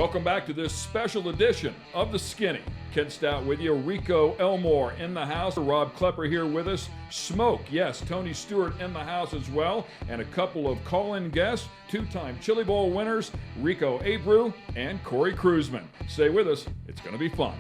Welcome back to this special edition of The Skinny. Ken Stout with you, Rico Elmore in the house, Rob Klepper here with us, Smoke, yes, Tony Stewart in the house as well, and a couple of call-in guests, two-time Chili Bowl winners, Rico Abreu and Cory Kruseman. Stay with us, it's going to be fun.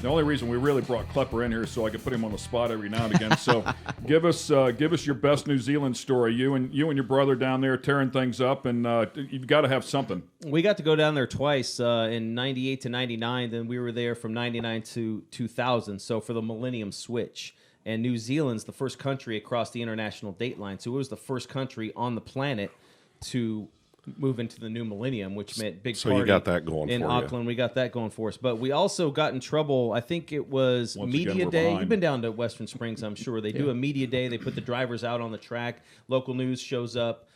The only reason we really brought Klepper in here is so I could put him on the spot every now and again. So give us your best New Zealand story. You and your brother down there tearing things up, and you've got to have something. We got to go down there twice in 98 to 99. Then we were there from 99 to 2000. So for the Millennium Switch. And New Zealand's the first country across the international date line. So it was the first country on the planet to move into the new millennium, which meant big party. So you got that going in for Auckland. you. We got that going for us. But we also got in trouble. I think it was Media Day. Behind. You've been down to Western Springs, I'm sure. They do a Media Day. They put the drivers out on the track. Local news shows up,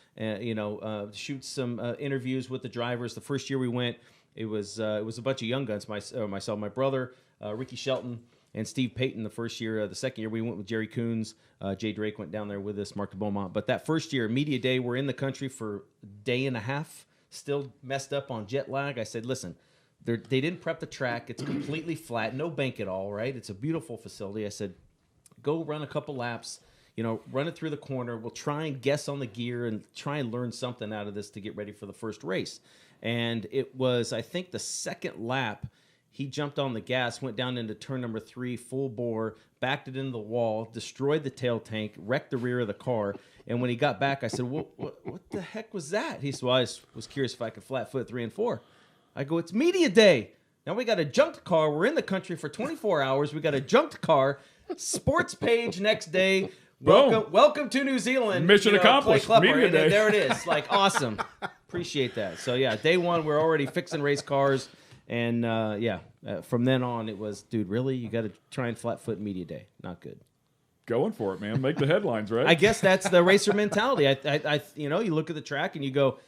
shoots some interviews with the drivers. The first year we went, it was a bunch of young guns. Myself, my brother, Ricky Shelton, and Steve Payton the first year. The second year we went with Jerry Coons. Jay Drake went down there with us, Mark de Beaumont. But that first year, Media Day, we're in the country for a day and a half, still messed up on jet lag. I said, listen, they didn't prep the track. It's completely flat, no bank at all, right? It's a beautiful facility. I said, go run a couple laps, run it through the corner. We'll try and guess on the gear and try and learn something out of this to get ready for the first race. And it was, I think, the second lap, he jumped on the gas, went down into turn number 3, full bore, backed it into the wall, destroyed the tail tank, wrecked the rear of the car. And when he got back, I said, what the heck was that? He said, well, I was curious if I could flat foot 3 and 4. I go, it's Media Day. Now we got a junked car. We're in the country for 24 hours. We got a junked car. Sports page next day. Welcome to New Zealand. Mission accomplished. Media Day. There it is. Like, awesome. Appreciate that. So, yeah, day one, we're already fixing race cars. And, from then on, it was, dude, really? You got to try and flat foot Media Day. Not good. Going for it, man. Make the headlines, right? I guess that's the racer mentality. You look at the track and you go,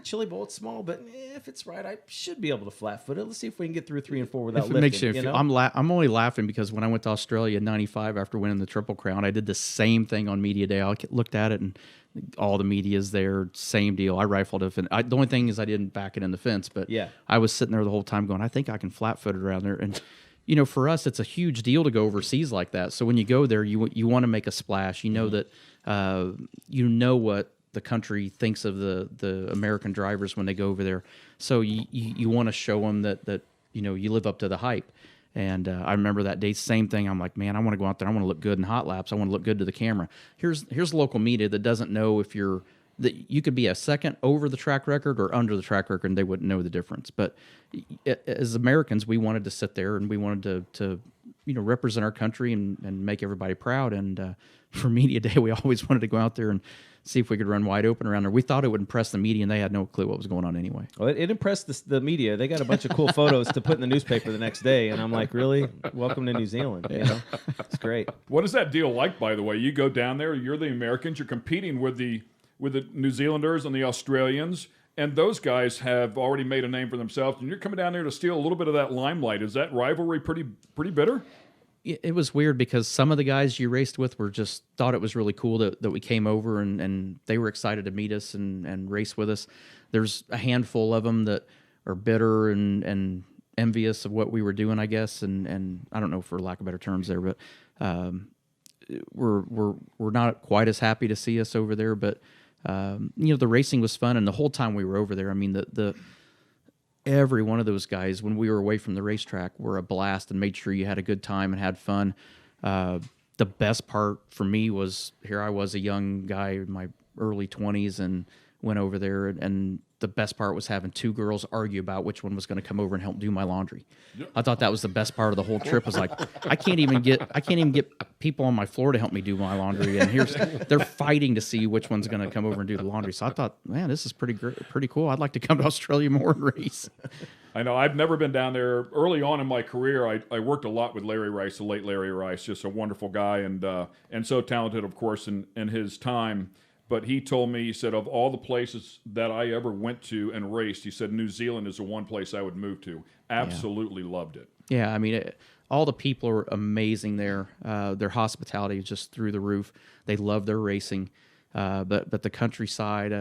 Chili Bowl, it's small, but if it's right, I should be able to flat foot it. Let's see if we can get through 3 and 4 without lifting. Makes you feel, I'm only laughing because when I went to Australia in '95 after winning the Triple Crown, I did the same thing on Media Day. I looked at it and all the media's there, same deal. I rifled it. The only thing is I didn't back it in the fence, but I was sitting there the whole time going, I think I can flat foot it around there. And for us, it's a huge deal to go overseas like that. So when you go there, you want to make a splash. You know that what the country thinks of the American drivers when they go over there. So you want to show them that you live up to the hype. And I remember that day, same thing. I'm like, man, I want to go out there. I want to look good in hot laps. I want to look good to the camera. Here's local media that doesn't know if that you could be a second over the track record or under the track record, and they wouldn't know the difference. But as Americans, we wanted to sit there and we wanted to represent our country and make everybody proud. And for Media Day, we always wanted to go out there and see if we could run wide open around there. We thought it would impress the media, and they had no clue what was going on anyway. Well, it impressed the media. They got a bunch of cool photos to put in the newspaper the next day, and I'm like, really? Welcome to New Zealand. It's great. What is that deal like, by the way? You go down there, you're the Americans, you're competing with the New Zealanders and the Australians, and those guys have already made a name for themselves, and you're coming down there to steal a little bit of that limelight. Is that rivalry pretty bitter? It was weird because some of the guys you raced with thought it was really cool that we came over and they were excited to meet us and race with us. There's a handful of them that are bitter and envious of what we were doing, I guess, and I don't know, for lack of better terms there, but we're not quite as happy to see us over there. But the racing was fun, and the whole time we were over there, I mean, every one of those guys, when we were away from the racetrack, were a blast and made sure you had a good time and had fun. The best part for me was, here I was, a young guy in my early 20s, and went over there, and the best part was having 2 girls argue about which one was going to come over and help do my laundry. Yep. I thought that was the best part of the whole trip. Was like, I can't even get people on my floor to help me do my laundry, and they're fighting to see which one's going to come over and do the laundry. So I thought, man, this is pretty cool. I'd like to come to Australia more and race. I know I've never been down there. Early on in my career, I worked a lot with Larry Rice, the late Larry Rice, just a wonderful guy and so talented, of course, in his time. But he told me, he said, of all the places that I ever went to and raced, he said New Zealand is the one place I would move to. Absolutely loved it. Yeah, I mean, all the people are amazing there. Their hospitality is just through the roof. They love their racing. But the countryside,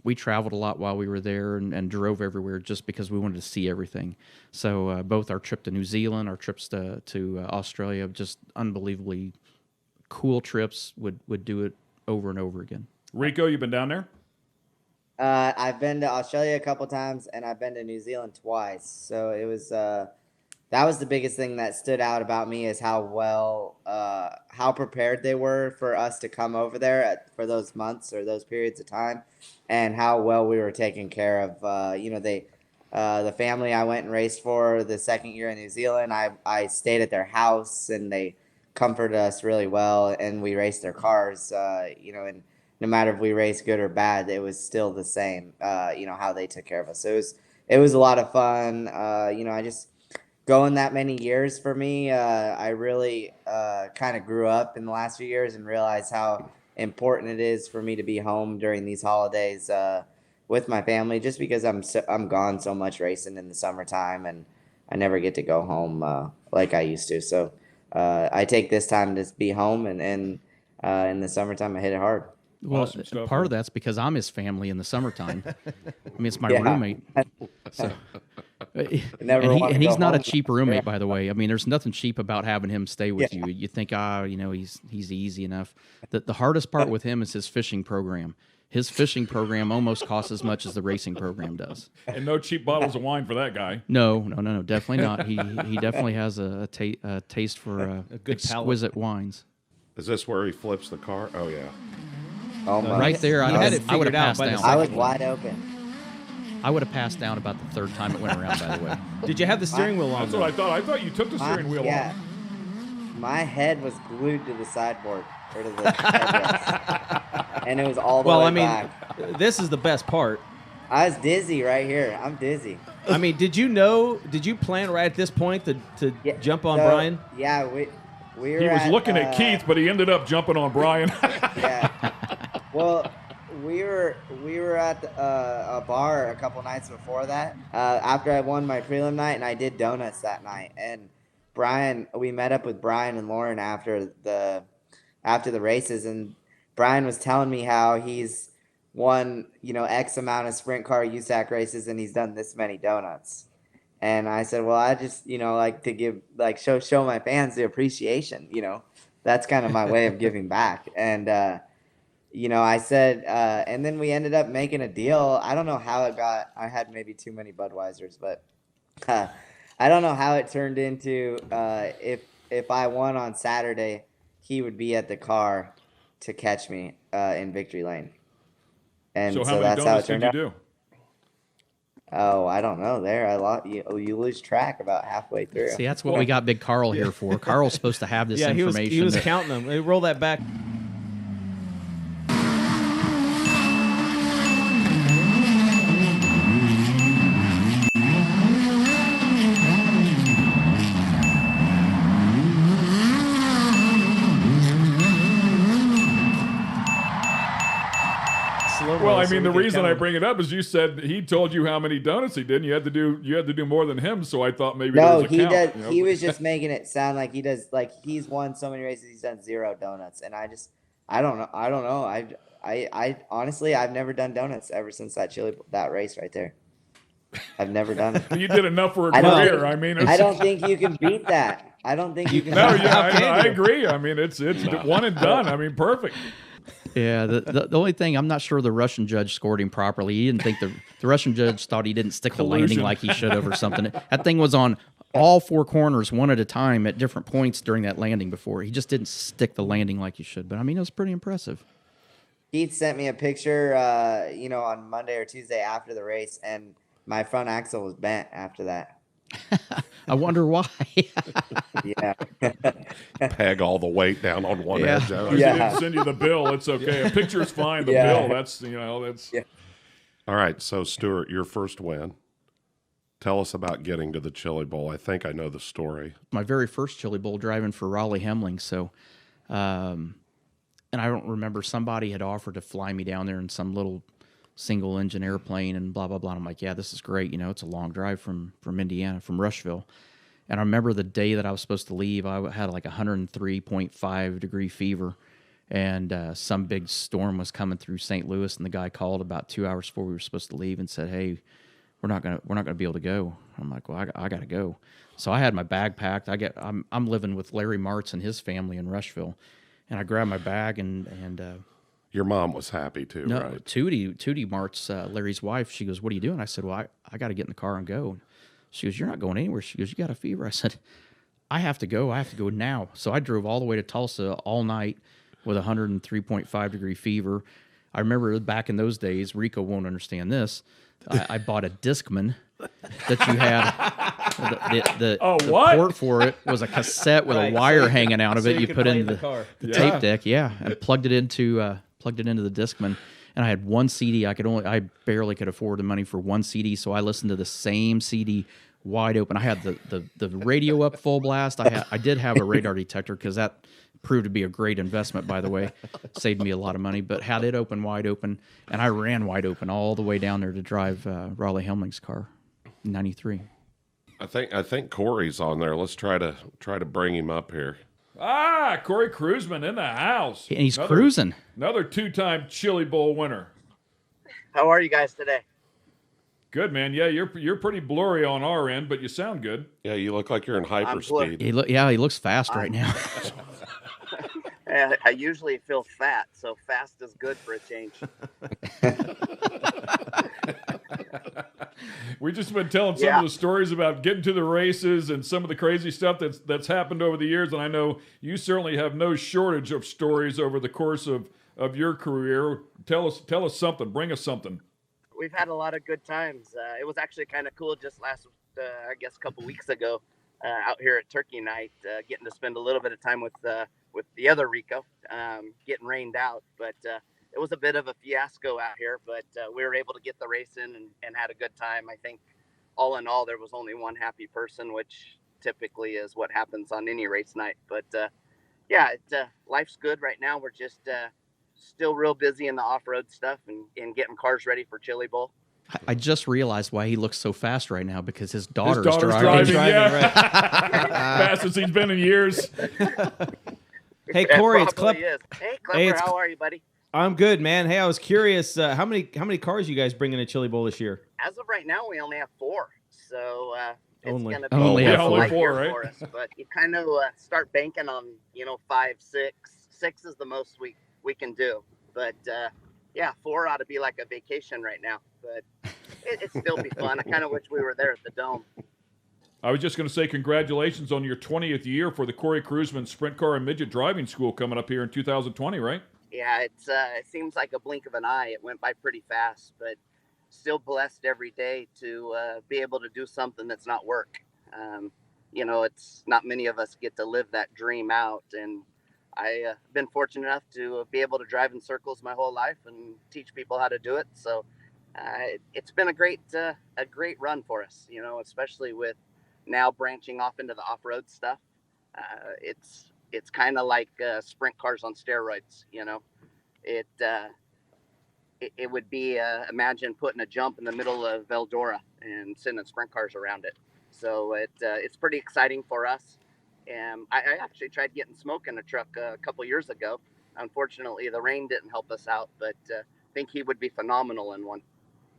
we traveled a lot while we were there and drove everywhere just because we wanted to see everything. So both our trip to New Zealand, our trips to Australia, just unbelievably cool trips. Would do it over and over again. Rico, you been down there? I've been to Australia a couple times, and I've been to New Zealand twice. So it was that was the biggest thing that stood out about me, is how prepared they were for us to come over there for those months or those periods of time, and how well we were taken care of. The family I went and raced for the second year in New Zealand, I stayed at their house, and they comforted us really well, and we raced their cars, and no matter if we raced good or bad, it was still the same, how they took care of us. So it was a lot of fun. I just going that many years for me, I really kind of grew up in the last few years and realized how important it is for me to be home during these holidays with my family, just because I'm gone so much racing in the summertime, and I never get to go home like I used to. So I take this time to be home, and in the summertime I hit it hard. Well, Awesome stuff, part man. of that's because I'm his family in the summertime. It's my roommate. So, Never wanna and he's go not a home. cheap roommate, by the way. I mean, there's nothing cheap about having him stay with you. You think, he's easy enough. The hardest part with him is his fishing program. His fishing program almost costs as much as the racing program does. And no cheap bottles of wine for that guy. No, definitely not. He definitely has a taste for A good palate. exquisite wines. Is this where he flips the car? Oh, yeah. Oh my! Right there, He I had it would figured have out passed by the down. I was second wide open. I would have passed down about the third time it went around, by the way. Did you have the steering wheel on? That's what I thought. I thought you took the steering wheel off. My head was glued to the sideboard or to the headrest, and it was all the Well, way I mean, back. this is the best part. I was dizzy right here. I'm dizzy. I mean, did you plan right at this point to Yeah, jump on so, Brian? Yeah, we were. He was looking at Keith, but he ended up jumping on Brian. Yeah. Well, we were at a bar a couple nights before that. After I won my prelim night, and I did donuts that night. And we met up with Brian and Lauren after the races, and Brian was telling me how he's won, X amount of sprint car USAC races, and he's done this many donuts. And I said, well, I just, like to give, show my fans the appreciation, that's kind of my way of giving back. And, I said, and then we ended up making a deal. I don't know how it got, I had maybe too many Budweisers, but I don't know how it turned into, if I won on Saturday, he would be at the car to catch me in Victory Lane. And So how many that's how it donuts did turned you out. do? Oh, I don't know. There, I lost. You lose track about halfway through. See, that's what we got Big Carl here for. Carl's supposed to have this Yeah, information. he was counting them. Hey, roll that back. Well, I mean, the reason I bring it up is you said he told you how many donuts he did, and you had to do more than him. So I thought maybe there No, was a he count. does. He was just making it sound like he does. Like he's won so many races, he's done 0 donuts, and I don't know. I honestly, I've never done donuts ever since that race right there. I've never done it. You did enough for a I don't career. think- I mean, I don't think you can beat that. I don't think you can. No, beat yeah, that. I agree. I mean, it's one and done. I mean, perfect. Yeah, the only thing, I'm not sure the Russian judge scored him properly. He didn't think the Russian judge thought he didn't stick the landing Collusion. like he should have or something. That thing was on all 4 corners, one at a time at different points during that landing before. He just didn't stick the landing like he should. But I mean, it was pretty impressive. Keith sent me a picture, on Monday or Tuesday after the race, and my front axle was bent after that. I wonder why. Yeah. Peg all the weight down on one Yeah. edge. He Yeah. didn't send you the bill. It's okay. A picture's fine. The Yeah. bill, that's. Yeah. All right, so Stewart, your first win. Tell us about getting to the Chili Bowl. I think I know the story. My very first Chili Bowl driving for Raleigh Hemling. So, and I don't remember, somebody had offered to fly me down there in some little single engine airplane and blah, blah, blah. I'm like, yeah, this is great. It's a long drive from Indiana, from Rushville. And I remember the day that I was supposed to leave, I had like 103.5 degree fever. and some big storm was coming through St. Louis, and the guy called about 2 hours before we were supposed to leave and said, "Hey, we're not gonna be able to go." I'm like, "Well, I gotta go." So I had my bag packed. I'm living with Larry Martz and his family in Rushville, and I grabbed my bag and Your mom was happy too, no, right? Tootie Martz, Larry's wife, she goes, "What are you doing?" I said, "Well, I got to get in the car and go." She goes, "You're not going anywhere." She goes, "You got a fever." I said, "I have to go. I have to go now." So I drove all the way to Tulsa all night with a 103.5-degree fever. I remember back in those days, Rico won't understand this. I bought a Discman that you had. The what? port for it was a cassette with Right, a wire so hanging out of so it. you You could put play in in the the car. tape deck, and plugged it into the Discman. And I had one CD. I barely could afford the money for one CD, so I listened to the same CD wide open. I had the radio up full blast. I did have a radar detector because that proved to be a great investment, by the way. Saved me a lot of money, but had it open wide open, and I ran wide open all the way down there to drive Raleigh Helmling's car in '93. I think Corey's on there. Let's try to bring him up here. Cory Kruseman in the house. And he's cruising. Another 2-time Chili Bowl winner. How are you guys today? Good, man. Yeah, you're pretty blurry on our end, but you sound good. Yeah, you look like you're in hyperspeed. He looks fast right now. I usually feel fat, so fast is good for a change. We've just been telling some of the stories about getting to the races and some of the crazy stuff that's happened over the years, and I know you certainly have no shortage of stories over the course of your career. Tell us something. Bring us something. We've had a lot of good times. It was actually kind of cool just last, I guess, a couple weeks ago, out here at Turkey Night, getting to spend a little bit of time with the other Rico, getting rained out. But it was a bit of a fiasco out here, but we were able to get the race in and had a good time. I think all in all, there was only one happy person, which typically is what happens on any race night. But life's good right now. We're just still real busy in the off-road stuff and getting cars ready for Chili Bowl. I just realized why he looks so fast right now, because his daughter's driving. Right. Fastest he's been in years. Hey, Cory, it's Klepper. Hey, Klepper, how are you, buddy? I'm good, man. Hey, I was curious, how many cars you guys bringing to Chili Bowl this year? As of right now, we only have 4. So it's Only. going to be Only a have light 4, year right? for us. But you kind of start banking on 5, 6. 6 is the most we can do. But 4 ought to be like a vacation right now. But it'd still be fun. I kind of wish we were there at the Dome. I was just going to say congratulations on your 20th year for the Cory Kruseman Sprint Car and Midget Driving School coming up here in 2020, right? Yeah, it seems like a blink of an eye. It went by pretty fast, but still blessed every day to be able to do something that's not work. It's not many of us get to live that dream out, and I've been fortunate enough to be able to drive in circles my whole life and teach people how to do it. So it's been a great run for us, especially with now branching off into the off-road stuff. It's kind of like sprint cars on steroids. It would be imagine putting a jump in the middle of Eldora and sending sprint cars around it. So it's pretty exciting for us. And I actually tried getting smoke in a truck a couple years ago. Unfortunately, the rain didn't help us out, but I think he would be phenomenal in one.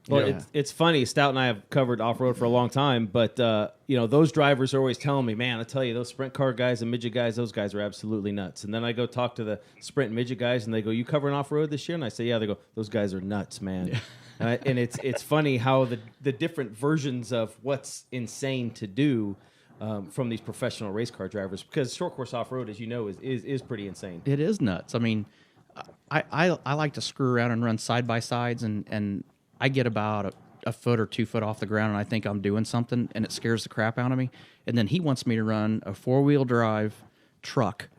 Well, Yeah. it's funny. Stout and I have covered off-road for a long time, but those drivers are always telling me, man, I tell you, those sprint car guys and midget guys, those guys are absolutely nuts. And then I go talk to the sprint and midget guys, and they go, "You covering off-road this year?" And I say, "Yeah." They go, "Those guys are nuts, man." Yeah. And it's funny how the different versions of what's insane to do from these professional race car drivers, because short course off-road, as you know, is pretty insane. It is nuts. I mean, I like to screw around and run side-by-sides, and I get about a foot or 2 foot off the ground, and I think I'm doing something, and it scares the crap out of me. And then he wants me to run a 4-wheel drive truck,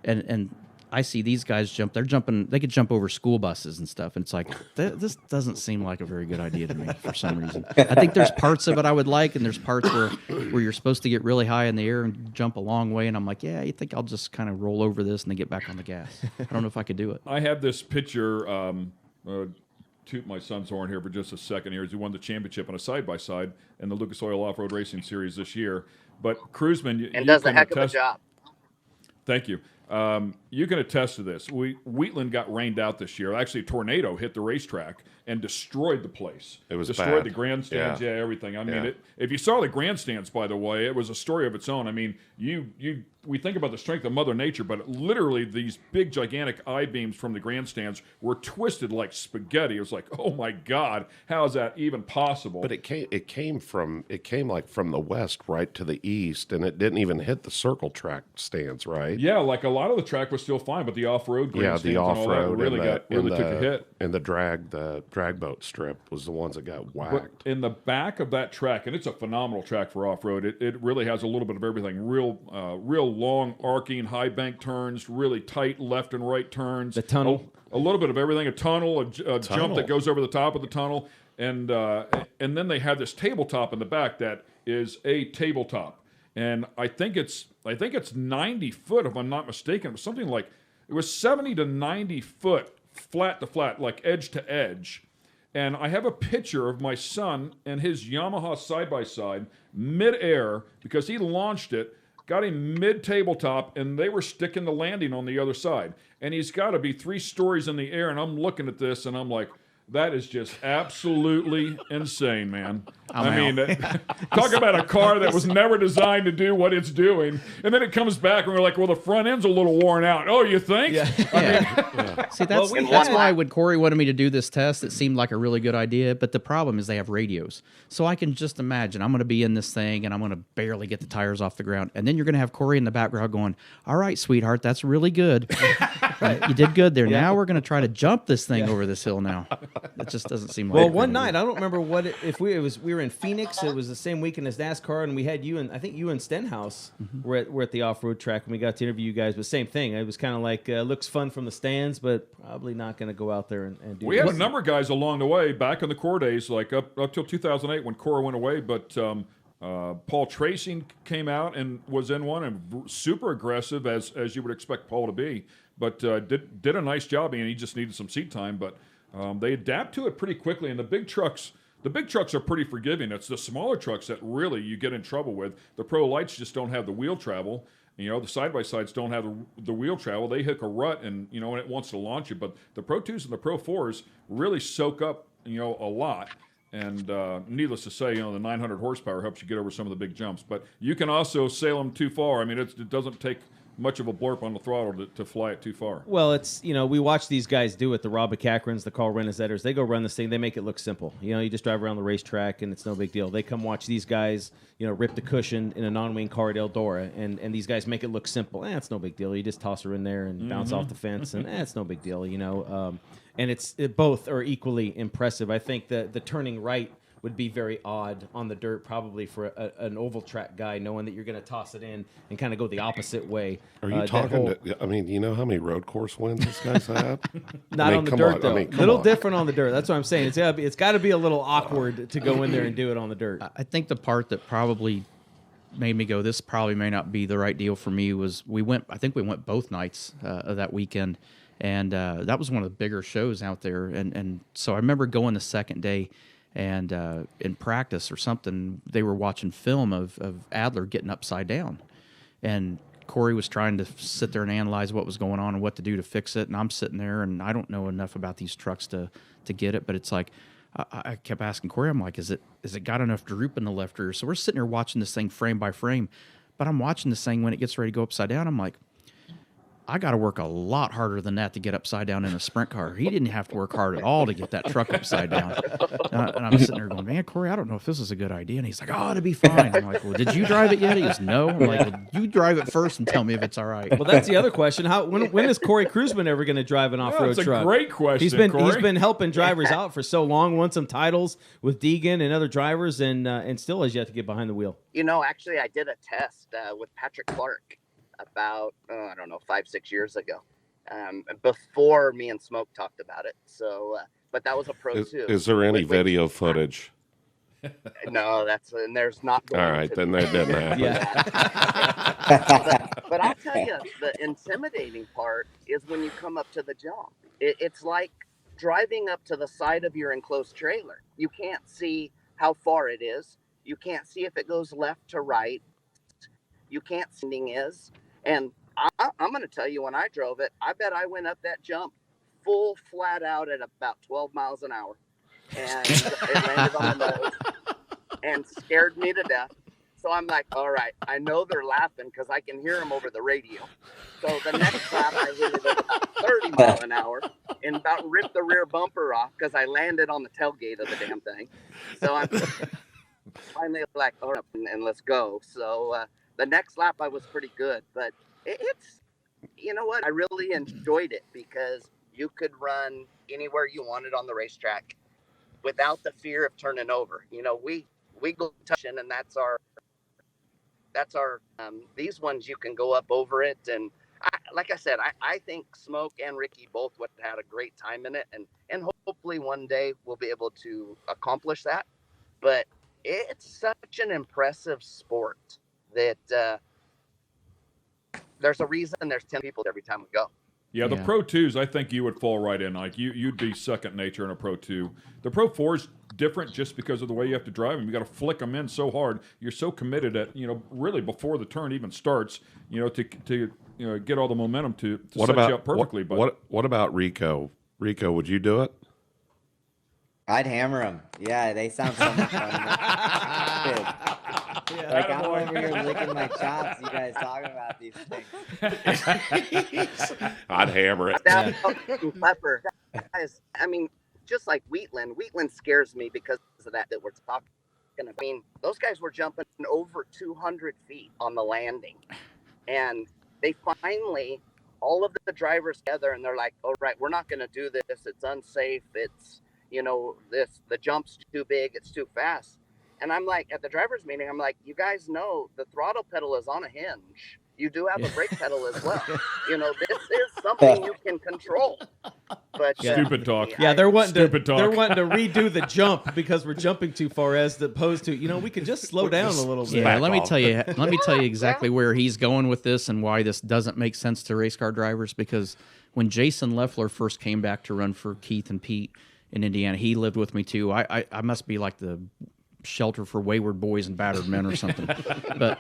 and I see these guys jump. They're jumping. They could jump over school buses and stuff. And it's like, this doesn't seem like a very good idea to me for some reason. I think there's parts of it I would like, and there's parts where you're supposed to get really high in the air and jump a long way. And I'm like, yeah, you think I'll just kind of roll over this and then get back on the gas. I don't know if I could do it. I have this picture. Toot my son's horn here for just a second here. He won the championship on a side-by-side in the Lucas Oil Off-Road Racing Series this year. But Kruseman, and does a heck of a job. Thank you. You can attest to this. Wheatland got rained out this year. Actually, a tornado hit the racetrack and destroyed the place. It was destroyed bad. the grandstands, Yeah. everything. I mean, Yeah. if you saw the grandstands, by the way, it was a story of its own. I mean, we think about the strength of Mother Nature, but literally these big, gigantic I-beams from the grandstands were twisted like spaghetti. It was like, oh my God, how is that even possible? But it came like from the west right to the east, and it didn't even hit the circle track stands, right? Yeah, like a lot of the track was still fine, but the off-road grandstands the and all that off-road really took a hit. And the drag boat strip was the ones that got whacked. But in the back of that track, and it's a phenomenal track for off-road, it really has a little bit of everything. Real long, arcing, high bank turns, really tight left and right turns. The tunnel. A little bit of everything, a tunnel, a jump that goes over the top of the tunnel. And then they have this tabletop in the back that is a tabletop. And I think it's 90 foot, if I'm not mistaken. It was something like, it was 70 to 90 foot flat to flat, like edge to edge. And I have a picture of my son and his Yamaha side-by-side mid-air, because he launched it, got him mid-tabletop, and they were sticking the landing on the other side. And he's got to be 3 stories in the air, and I'm looking at this, and I'm like, that is just absolutely insane, man. I mean, talk about a car that was never designed to do what it's doing. And then it comes back and we're like, well, the front end's a little worn out. Oh, you think? Yeah. See, that's why when Cory wanted me to do this test, it seemed like a really good idea. But the problem is they have radios. So I can just imagine I'm going to be in this thing and I'm going to barely get the tires off the ground. And then you're going to have Cory in the background going, all right, sweetheart, that's really good. You did good there. Now we're going to try to jump this thing over this hill now. It just doesn't seem like. Well, one night I don't remember what we were in Phoenix. It was the same weekend as NASCAR, and we had you and Stenhouse were at the off-road track, and we got to interview you guys. But same thing. It was kind of like looks fun from the stands, but probably not going to go out there and do. We had a number of guys along the way back in the Core days, like up till 2008 when Core went away. But Paul Tracy came out and was in one and super aggressive as you would expect Paul to be, but did a nice job. I mean, he just needed some seat time, but. They adapt to it pretty quickly, and the big trucks are pretty forgiving. It's the smaller trucks that really you get in trouble with. The Pro Lights just don't have the wheel travel. You know, the side-by-sides don't have the wheel travel. They hook a rut, and, you know, and it wants to launch you. But the Pro 2s and the Pro 4s really soak up, you know, a lot. And needless to say, you know, the 900 horsepower helps you get over some of the big jumps. But you can also sail them too far. I mean, it doesn't take much of a blurb on the throttle to fly it too far. Well, it's, you know, we watch these guys do it, the Rob McCachrans, the Carl Renazetters. They go run this thing. They make it look simple. You know, you just drive around the racetrack, and it's no big deal. They come watch these guys, you know, rip the cushion in a non-wing car at Eldora, and these guys make it look simple. It's no big deal. You just toss her in there and bounce off the fence, and it's no big deal, you know. And both are equally impressive. I think the turning right would be very odd on the dirt, probably for an oval track guy, knowing that you're going to toss it in and kind of go the opposite way. Are you talking? I mean, you know how many road course wins this guy's had? Not on the dirt, though. A little different on the dirt. That's what I'm saying. It's got to be a little awkward to go in there and do it on the dirt. I think the part that probably made me go, this probably may not be the right deal for me, was I think we went both nights of that weekend, and that was one of the bigger shows out there. And so I remember going the second day, and in practice or something, they were watching film of Adler getting upside down. And Cory was trying to sit there and analyze what was going on and what to do to fix it. And I'm sitting there, and I don't know enough about these trucks to get it. But it's like, I kept asking Cory, I'm like, is it got enough droop in the left rear? So we're sitting there watching this thing frame by frame. But I'm watching this thing when it gets ready to go upside down. I'm like, I got to work a lot harder than that to get upside down in a sprint car. He didn't have to work hard at all to get that truck upside down. And I'm sitting there going, man, Cory, I don't know if this is a good idea. And he's like, oh, it'll be fine. I'm like, well, did you drive it yet? He goes, no. I'm like, well, you drive it first and tell me if it's all right. Well, that's the other question. When is Cory Kruseman ever going to drive an off-road truck? That's a great question, He's been helping drivers out for so long, won some titles with Deegan and other drivers, and still has yet to get behind the wheel. You know, actually, I did a test with Patrick Clark about, 5-6 years ago. Before me and Smoke talked about it. So, but that was a Pro 2. Is there any video footage? No, and there's not going all right, then that didn't happen. Yeah. But I'll tell you, the intimidating part is when you come up to the jump. It's like driving up to the side of your enclosed trailer. You can't see how far it is. You can't see if it goes left to right. You can't see what is. And I'm going to tell you, when I drove it, I bet I went up that jump full flat out at about 12 miles an hour. And it landed on the nose and scared me to death. So I'm like, all right, I know they're laughing because I can hear them over the radio. So the next lap, I hit it at about 30 miles an hour and about ripped the rear bumper off because I landed on the tailgate of the damn thing. So I'm finally like, all right, and let's go. So the next lap, I was pretty good. But it's, you know what? I really enjoyed it because you could run anywhere you wanted on the racetrack without the fear of turning over. You know, we go touching, and that's our these ones you can go up over it. And like I said, I think Smoke and Ricky both would have had a great time in it, and hopefully one day we'll be able to accomplish that. But it's such an impressive sport that there's a reason there's 10 people every time we go. Yeah, the Pro 2s, I think you would fall right in. Like you'd be second nature in a Pro 2. The Pro 4's different just because of the way you have to drive them. You got to flick them in so hard. You're so committed at, really before the turn even starts, to get all the momentum to set you up perfectly. What about Rico? Rico, would you do it? I'd hammer them. Yeah, they sound so much fun. Like I'm over here licking my chops. You guys talking about these things? I'd hammer it. Klepper, guys. I mean, just like Wheatland scares me because of that we're talking. I mean, those guys were jumping over 200 feet on the landing, and they finally, all of the drivers together, and they're like, "All right, we're not going to do this. It's unsafe. It's the jump's too big. It's too fast." And I'm like, at the driver's meeting, I'm like, you guys know the throttle pedal is on a hinge. You do have a brake pedal as well. This is something you can control. But stupid talk. Yeah, they're wanting to redo the jump because we're jumping too far, as opposed to, we can just slow down a little bit. Yeah, let me tell you exactly where he's going with this and why this doesn't make sense to race car drivers. Because when Jason Leffler first came back to run for Keith and Pete in Indiana, he lived with me too. I must be like the shelter for wayward boys and battered men or something. But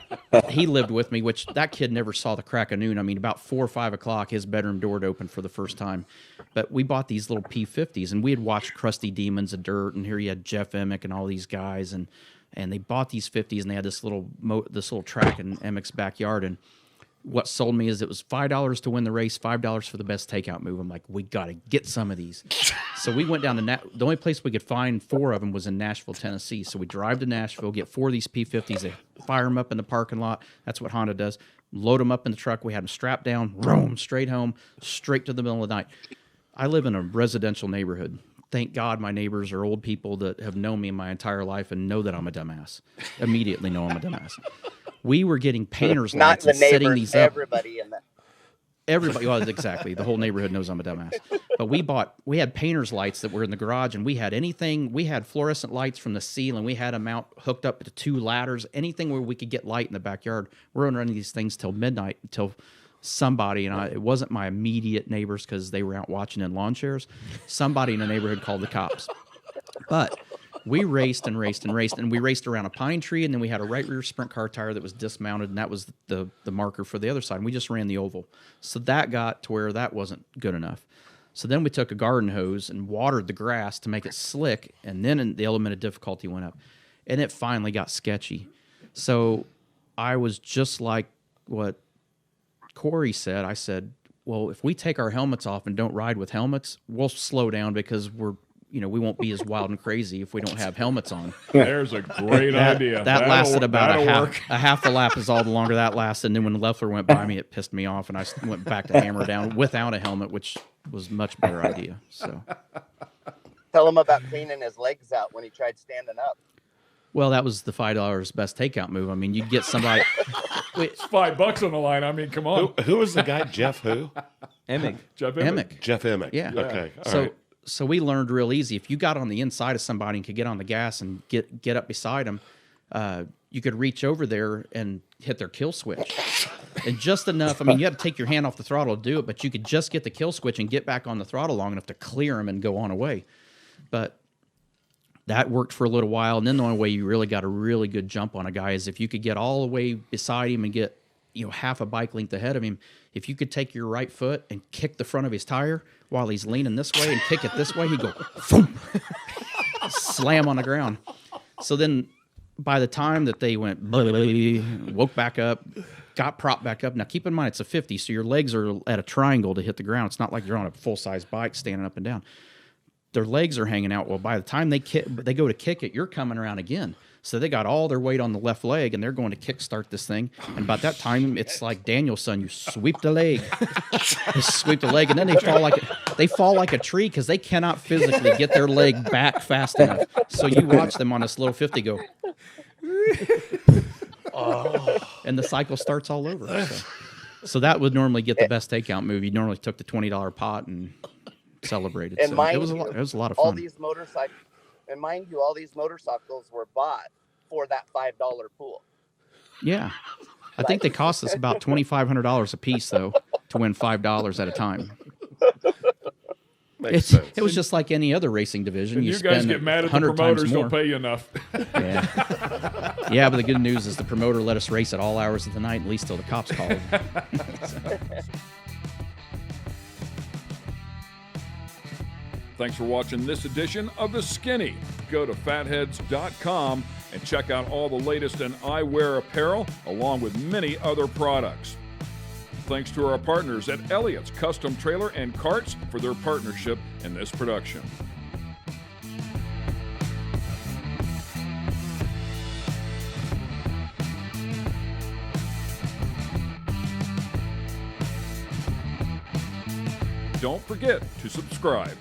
he lived with me, which that kid never saw the crack of noon. I mean, about 4 or 5 o'clock, his bedroom door would open for the first time. But we bought these little P50s, and we had watched Crusty Demons of Dirt, and here you had Jeff Emick and all these guys, and they bought these 50s, and they had this little track in Emick's backyard. And what sold me is it was $5 to win the race, $5 for the best takeout move. I'm like, we got to get some of these. So we went down to the only place we could find 4 of them was in Nashville, Tennessee. So we drive to Nashville, get 4 of these P50s. They fire them up in the parking lot. That's what Honda does. Load them up in the truck. We had them strapped down, roam straight home, straight to the middle of the night. I live in a residential neighborhood. Thank God my neighbors are old people that have known me my entire life and know that I'm a dumbass. Immediately know I'm a dumbass. We were getting painters lights and setting these up. Everybody in that. Everybody, well, exactly. The whole neighborhood knows I'm a dumbass. But we had painters lights that were in the garage, and we had fluorescent lights from the ceiling. We had them out hooked up to 2 ladders, anything where we could get light in the backyard. We're running these things till midnight, until somebody, and it wasn't my immediate neighbors because they were out watching in lawn chairs. Somebody in the neighborhood called the cops. But we raced and raced and raced, and we raced around a pine tree, and then we had a right rear sprint car tire that was dismounted, and that was the marker for the other side, and we just ran the oval. So that got to where that wasn't good enough. So then we took a garden hose and watered the grass to make it slick, and then the element of difficulty went up, and it finally got sketchy. So I was just like what Cory said. I said, well, if we take our helmets off and don't ride with helmets, we'll slow down because we won't be as wild and crazy if we don't have helmets on. There's a great idea. That lasted about a half a lap is all the longer that lasted. And then when Leffler went by me, it pissed me off, and I went back to hammer down without a helmet, which was a much better idea. So, tell him about cleaning his legs out when he tried standing up. Well, that was the $5 best takeout move. I mean, you'd get somebody. It's $5 on the line. I mean, come on. Who was the guy? Jeff who? Emick. Jeff Emick. Jeff Emick. Yeah. Okay. All right. So we learned real easy. If you got on the inside of somebody and could get on the gas and get up beside them, you could reach over there and hit their kill switch. And just enough. I mean, you had to take your hand off the throttle to do it, but you could just get the kill switch and get back on the throttle long enough to clear them and go on away. But that worked for a little while. And then the only way you really got a really good jump on a guy is if you could get all the way beside him and get half a bike length ahead of him. If you could take your right foot and kick the front of his tire while he's leaning this way and kick it this way, he'd go, boom, slam on the ground. So then by the time that they went, woke back up, got propped back up. Now, keep in mind, it's a 50, so your legs are at a triangle to hit the ground. It's not like you're on a full-size bike standing up and down. Their legs are hanging out. Well, by the time they go to kick it, you're coming around again. So they got all their weight on the left leg, and they're going to kickstart this thing. And by that time, it's like Danielson. You sweep the leg. They sweep the leg, and then they fall like a tree because they cannot physically get their leg back fast enough. So you watch them on this little 50 go. And the cycle starts all over. So that would normally get the best takeout move. You normally took the $20 pot and celebrated. And so mind it was a lot of fun. All these motorcycles, and mind you, all these motorcycles were bought for that $5 pool. Yeah. I think they cost us about $2,500 a piece, though, to win $5 at a time. It was just like any other racing division. And you guys get mad at the promoters, don't pay you enough. Yeah, but the good news is the promoter let us race at all hours of the night, at least till the cops called. Thanks for watching this edition of The Skinny. Go to fatheads.com and check out all the latest in eyewear apparel, along with many other products. Thanks to our partners at Elliott's Custom Trailer and Carts for their partnership in this production. Don't forget to subscribe.